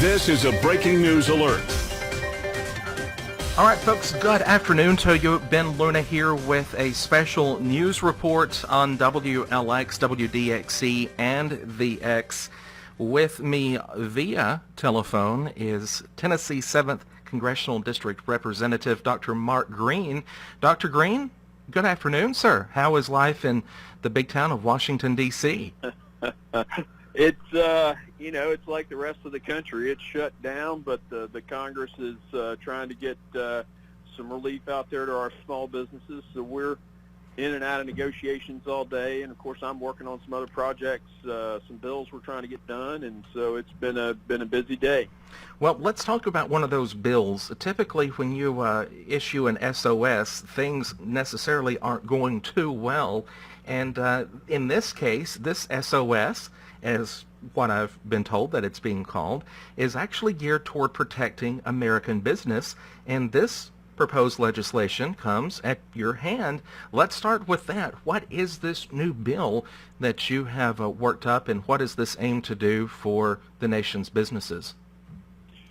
This is a breaking news alert. All right, folks, good afternoon to you. Ben Luna here with a special news report on WLX, WDXC, and the X. With me via telephone is Tennessee 7th Congressional District Representative Dr. Mark Green. Dr. Green, good afternoon, sir. How is life in the big town of Washington, D.C.? It's like the rest of the country. It's shut down, but the Congress is trying to get some relief out there to our small businesses. So we're in and out of negotiations all day, and of course I'm working on some other projects, some bills we're trying to get done, and so it's been a busy day. Well, let's talk about one of those bills. Typically, when you issue an SOS, things necessarily aren't going too well, and in this case, this SOS, as what I've been told that it's being called, is actually geared toward protecting American business, and this proposed legislation comes at your hand. Let's start with that. What is this new bill that you have worked up, and what does this aim to do for the nation's businesses?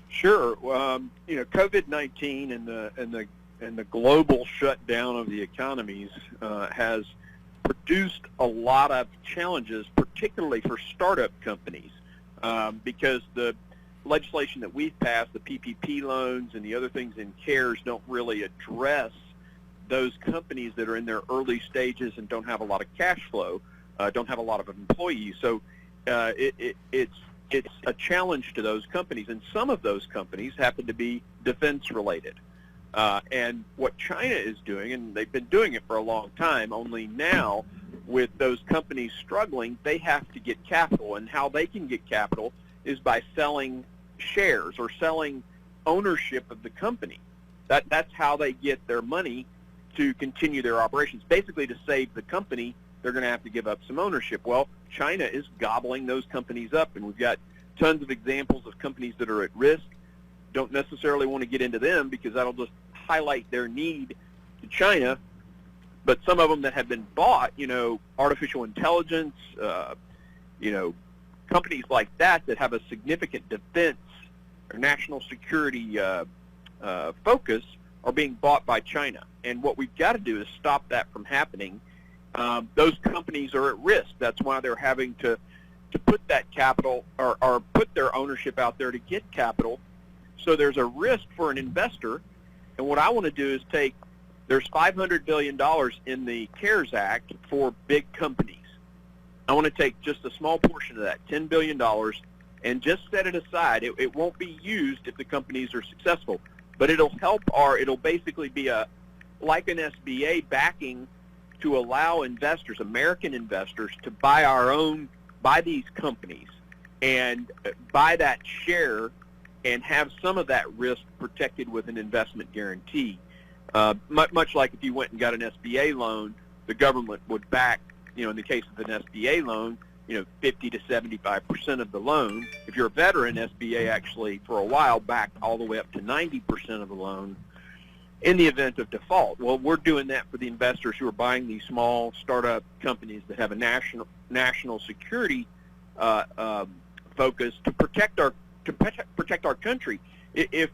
Sure. COVID-19 and the global shutdown of the economies has produced a lot of challenges, particularly for startup companies, because the legislation that we've passed, the PPP loans and the other things in CARES, don't really address those companies that are in their early stages and don't have a lot of cash flow, don't have a lot of employees. So it's a challenge to those companies, and some of those companies happen to be defense-related. And what China is doing, and they've been doing it for a long time, only now with those companies struggling, they have to get capital. And how they can get capital is by selling shares or selling ownership of the company. That's how they get their money to continue their operations. Basically, to save the company, they're going to have to give up some ownership. Well, China is gobbling those companies up, and we've got tons of examples of companies that are at risk. Don't necessarily want to get into them because that'll just highlight their need to China. But some of them that have been bought, artificial intelligence, companies like that have a significant defense or national security focus are being bought by China. And what we've got to do is stop that from happening. Those companies are at risk. That's why they're having to put that capital or put their ownership out there to get capital. So there's a risk for an investor, and what I want to do is there's $500 billion in the CARES Act for big companies. I want to take just a small portion of that, $10 billion, and just set it aside. It won't be used if the companies are successful, but it'll basically be like an SBA backing to allow investors, American investors, to buy these companies and buy that share and have some of that risk protected with an investment guarantee. Much like if you went and got an SBA loan, the government would back, in the case of an SBA loan, 50 to 75% of the loan. If you're a veteran, SBA actually for a while backed all the way up to 90% of the loan in the event of default. Well, we're doing that for the investors who are buying these small startup companies that have a national security focus to protect our country. If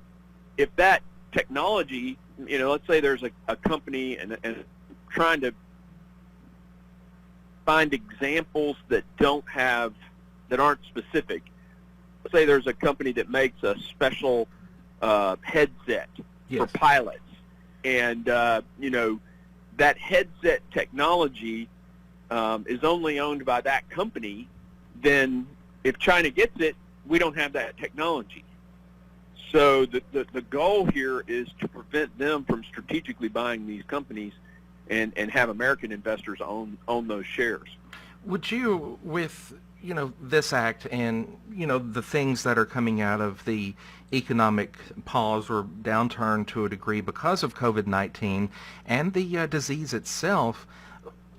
that technology, let's say there's a company and trying to find examples that aren't specific. Let's say there's a company that makes a special headset for pilots, and that headset technology is only owned by that company. Then if China gets it, we don't have that technology. So the goal here is to prevent them from strategically buying these companies and have American investors own those shares. Would you, with this act and the things that are coming out of the economic pause or downturn to a degree because of COVID-19 and the disease itself,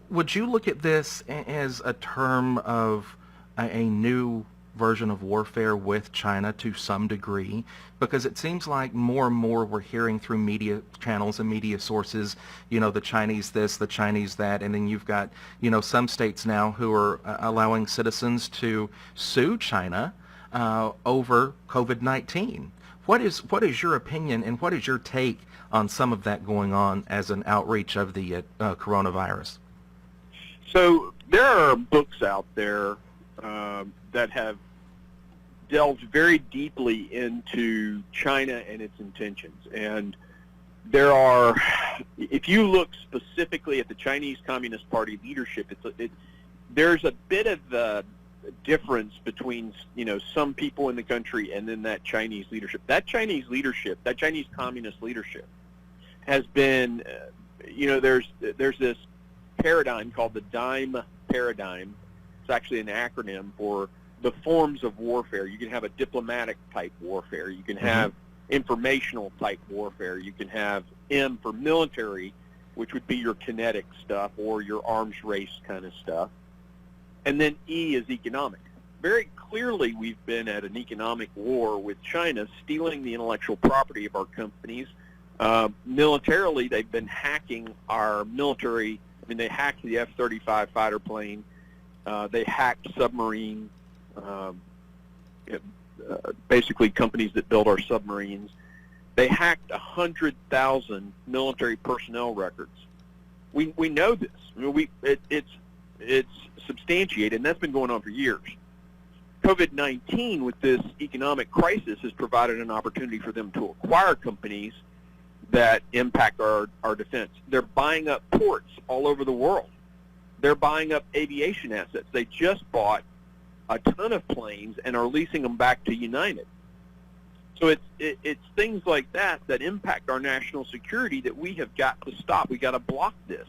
would you look at this as a term of a new version of warfare with China to some degree? Because it seems like more and more we're hearing through media channels and media sources, the Chinese this, the Chinese that, and then you've got, some states now who are allowing citizens to sue China over COVID-19. What is your opinion and what is your take on some of that going on as an outreach of the coronavirus? So there are books out there that have delved very deeply into China and its intentions. And there are, if you look specifically at the Chinese Communist Party leadership, there's a bit of a difference between, some people in the country and then that Chinese leadership. That Chinese communist leadership has been, there's this paradigm called the DIME paradigm. It's actually an acronym for the forms of warfare. You can have a diplomatic type warfare. You can have informational type warfare. You can have M for military, which would be your kinetic stuff or your arms race kind of stuff. And then E is economic. Very clearly, we've been at an economic war with China, stealing the intellectual property of our companies. Militarily, they've been hacking our military. I mean, they hacked the F-35 fighter plane. They hacked submarine, basically companies that build our submarines. They hacked 100,000 military personnel records. We know this. I mean, it's substantiated, and that's been going on for years. COVID-19, with this economic crisis, has provided an opportunity for them to acquire companies that impact our defense. They're buying up ports all over the world. They're buying up aviation assets. They just bought a ton of planes and are leasing them back to United. So it's things like that impact our national security that we have got to stop. We got to block this.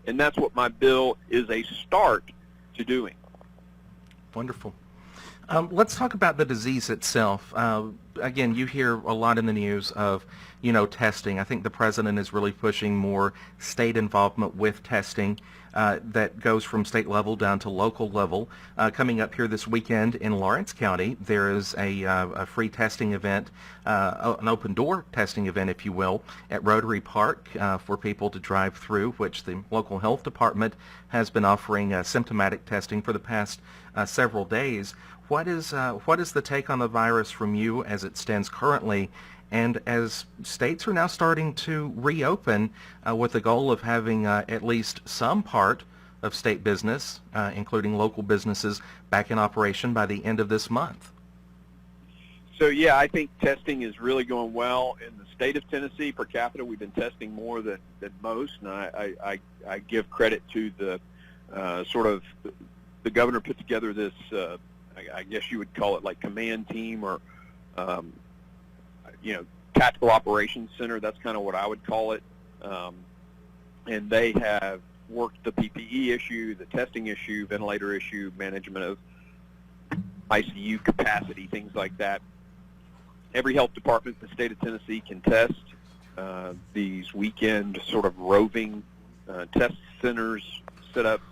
And that's what my bill is a start to doing. Wonderful. Let's talk about the disease itself. Again, you hear a lot in the news of, testing. I think the president is really pushing more state involvement with testing that goes from state level down to local level. Coming up here this weekend in Lawrence County, there is a free testing event, an open door testing event, if you will, at Rotary Park for people to drive through, which the local health department has been offering symptomatic testing for the past several days. What is the take on the virus from you as it stands currently, and as states are now starting to reopen with the goal of having at least some part of state business, including local businesses, back in operation by the end of this month? So yeah, I think testing is really going well in the state of Tennessee. Per capita, we've been testing more than most, and I give credit to the the governor put together this. I guess you would call it like command team or, tactical operations center. That's kind of what I would call it. And they have worked the PPE issue, the testing issue, ventilator issue, management of ICU capacity, things like that. Every health department in the state of Tennessee can test. These weekend sort of roving test centers set up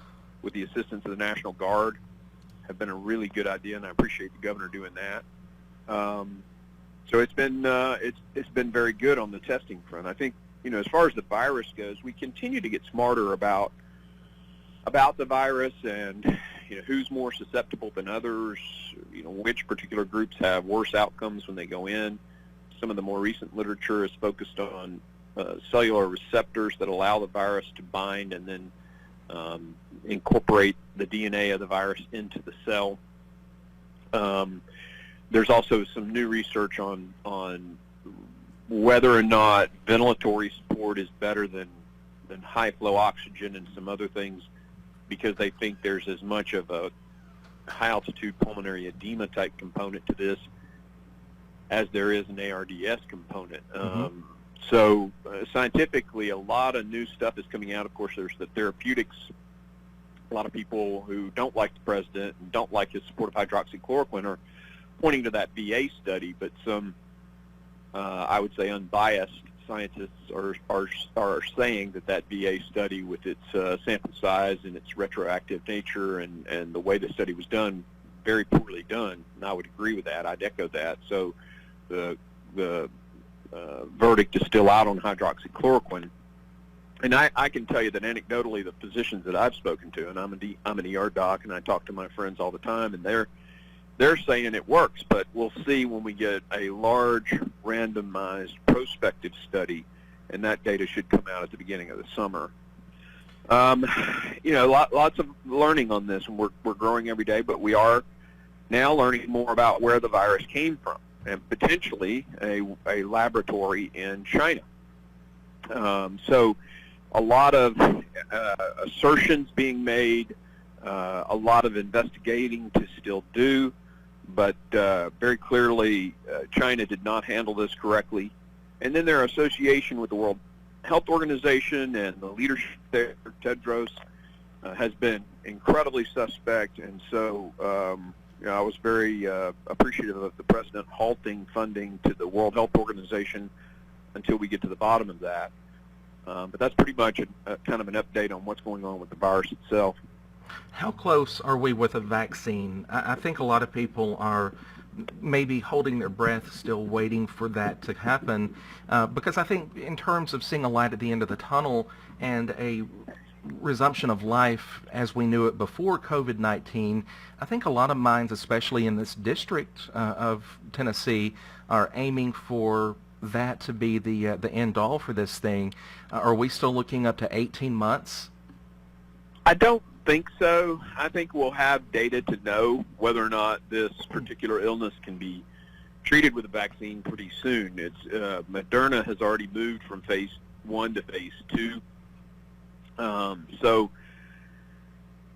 with the assistance of the National Guard have been a really good idea, and I appreciate the governor doing that. So it's been very good on the testing front. I think, as far as the virus goes, we continue to get smarter about the virus and who's more susceptible than others, which particular groups have worse outcomes when they go in. Some of the more recent literature is focused on cellular receptors that allow the virus to bind and then incorporate the DNA of the virus into the cell. There's also some new research on whether or not ventilatory support is better than high flow oxygen and some other things, because they think there's as much of a high altitude pulmonary edema type component to this as there is an ARDS component. So scientifically, a lot of new stuff is coming out. Of course, there's the therapeutics. A lot of people who don't like the president and don't like his support of hydroxychloroquine are pointing to that VA study, but some, I would say, unbiased scientists are saying that VA study, with its sample size and its retroactive nature and the way the study was done, very poorly done. And I would agree with that. I'd echo that. So the verdict is still out on hydroxychloroquine. And I can tell you that anecdotally, the physicians that I've spoken to, and I'm an ER doc, and I talk to my friends all the time, and they're they're saying it works, but we'll see when we get a large randomized prospective study, and that data should come out at the beginning of the summer. Lots of learning on this, and we're growing every day, but we are now learning more about where the virus came from, and potentially a laboratory in China. So a lot of assertions being made, a lot of investigating to still do, but very clearly China did not handle this correctly. And then their association with the World Health Organization and the leadership there, Tedros, has been incredibly suspect. And so I was very appreciative of the president halting funding to the World Health Organization until we get to the bottom of that. But that's pretty much kind of an update on what's going on with the virus itself. How close are we with a vaccine? I think a lot of people are maybe holding their breath, still waiting for that to happen, because I think in terms of seeing a light at the end of the tunnel and a resumption of life as we knew it before COVID-19, I think a lot of minds, especially in this district of Tennessee, are aiming for that to be the end all for this thing. Are we still looking up to 18 months? I don't think so. I think we'll have data to know whether or not this particular illness can be treated with a vaccine pretty soon. It's Moderna has already moved from phase 1 to phase 2. So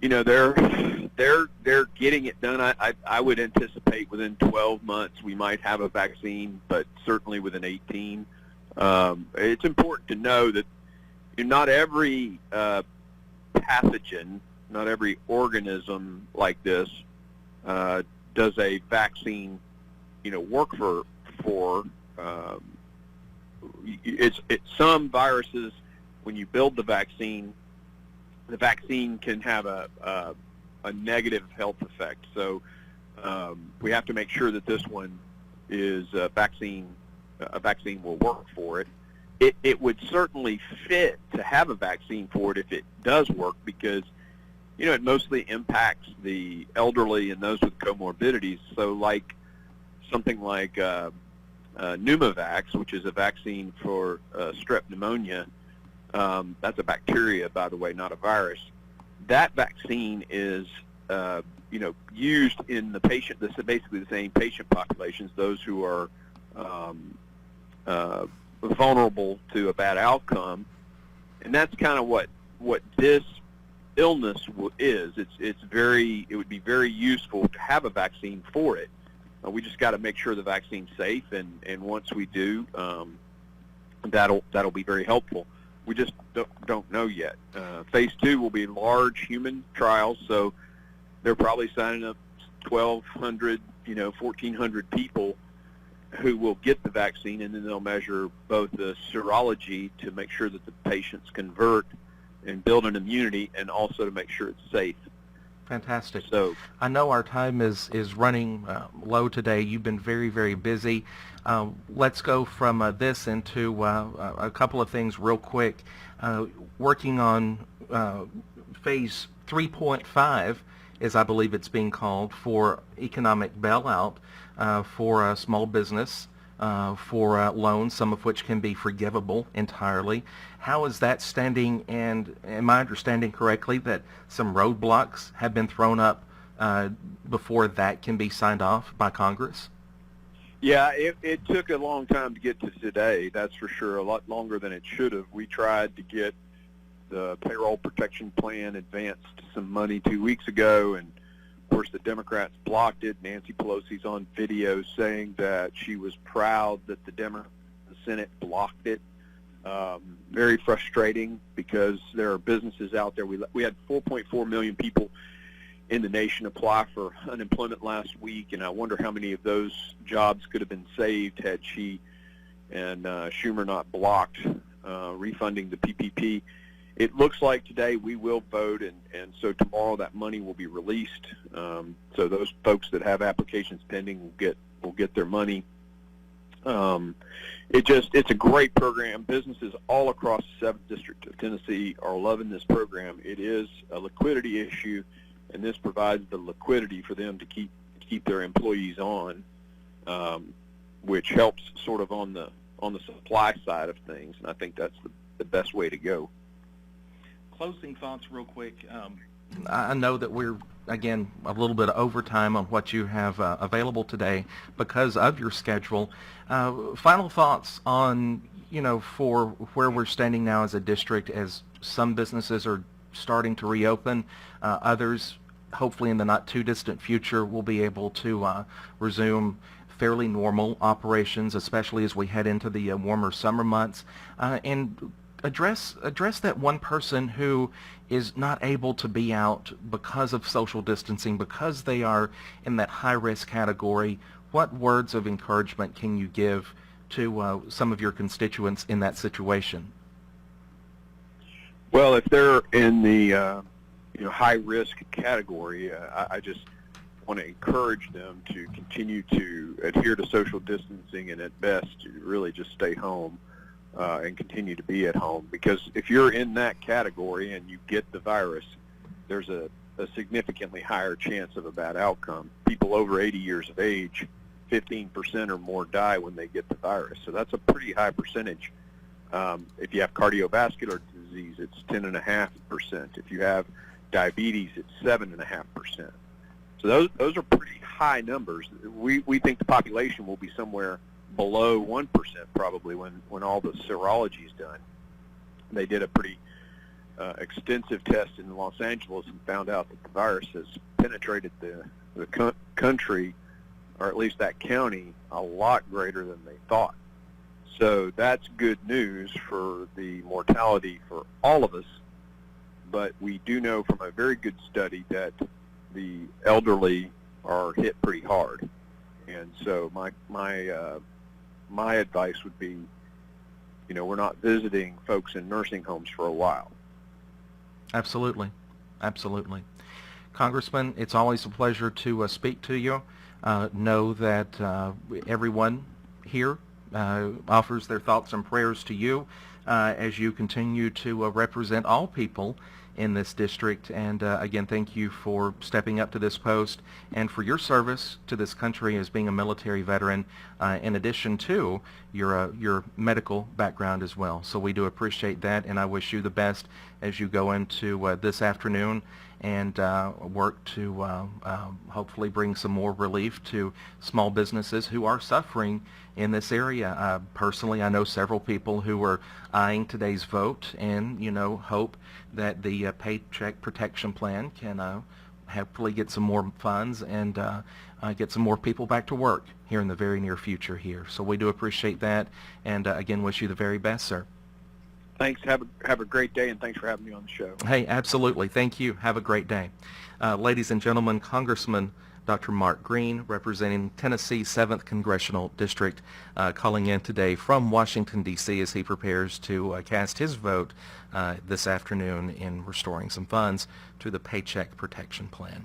they're getting it done. I would anticipate within 12 months we might have a vaccine, but certainly within 18. It's important to know that not every pathogen, not every organism like this does a vaccine, work for. It's some viruses. When you build the vaccine can have a negative health effect. So we have to make sure that this one is a vaccine will work for it. It would certainly fit to have a vaccine for it if it does work, because it mostly impacts the elderly and those with comorbidities. So like something like Pneumovax, which is a vaccine for strep pneumonia, that's a bacteria, by the way, not a virus. That vaccine is used in the patient. This is basically the same patient populations, those who are vulnerable to a bad outcome, and that's kind of what this illness is. It would be very useful to have a vaccine for it. We just got to make sure the vaccine's safe, and once we do, that'll be very helpful. We just don't know yet. Phase 2 will be large human trials, so they're probably signing up 1,200, 1,400 people who will get the vaccine, and then they'll measure both the serology to make sure that the patients convert and build an immunity, and also to make sure it's safe. Fantastic. So I know our time is running low today. You've been very, very busy. Let's go from this into a couple of things real quick. Working on phase 3.5, as I believe it's being called, for economic bailout for small business, for loans, some of which can be forgivable entirely. How is that standing, and am I understanding correctly that some roadblocks have been thrown up before that can be signed off by Congress? Yeah, it took a long time to get to today, that's for sure, a lot longer than it should have. We tried to get the payroll protection plan advanced some money 2 weeks ago, and of course the Democrats blocked it. Nancy Pelosi's on video saying that she was proud that the Senate blocked it. Very frustrating, because there are businesses out there. We had 4.4 million people in the nation apply for unemployment last week, and I wonder how many of those jobs could have been saved had she and Schumer not blocked refunding the PPP. It looks like today we will vote, and so tomorrow that money will be released. So those folks that have applications pending will get their money. It's a great program. Businesses all across the 7th District of Tennessee are loving this program. It is a liquidity issue, and this provides the liquidity for them to keep keep their employees on, which helps sort of on the supply side of things, and I think that's the best way to go. Closing thoughts real quick. I know that we're, again, a little bit of overtime on what you have available today because of your schedule. Final thoughts on, for where we're standing now as a district, as some businesses are starting to reopen, others, hopefully in the not too distant future, will be able to resume fairly normal operations, especially as we head into the warmer summer months, and address that one person who is not able to be out because of social distancing, because they are in that high-risk category. What words of encouragement can you give to some of your constituents in that situation? Well, if they're in the high-risk category, I just want to encourage them to continue to adhere to social distancing, and at best, really just stay home and continue to be at home. Because if you're in that category and you get the virus, there's a significantly higher chance of a bad outcome. People over 80 years of age, 15% or more die when they get the virus. So that's a pretty high percentage. If you have cardiovascular disease, it's 10.5%. If you have diabetes, it's 7.5%. So those are pretty high numbers. We think the population will be somewhere below 1% probably when all the serology is done. They did a pretty extensive test in Los Angeles and found out that the virus has penetrated the country, or at least that county, a lot greater than they thought. So that's good news for the mortality for all of us, but we do know from a very good study that the elderly are hit pretty hard. And so my advice would be, we're not visiting folks in nursing homes for a while. Absolutely. Absolutely. Congressman, it's always a pleasure to speak to you. Know that everyone here offers their thoughts and prayers to you as you continue to represent all people in this district. And again, thank you for stepping up to this post and for your service to this country as being a military veteran, in addition to your medical background as well. So we do appreciate that, and I wish you the best as you go into this afternoon and work to hopefully bring some more relief to small businesses who are suffering in this area. Personally, I know several people who are eyeing today's vote and, hope that the Paycheck Protection Plan can hopefully get some more funds and get some more people back to work here in the very near future here. So we do appreciate that, and again, wish you the very best, sir. Thanks. Have a great day, and thanks for having me on the show. Hey, absolutely. Thank you. Have a great day. Ladies and gentlemen, Congressman Dr. Mark Green, representing Tennessee 7th Congressional District, calling in today from Washington, D.C. as he prepares to cast his vote this afternoon in restoring some funds to the Paycheck Protection Plan.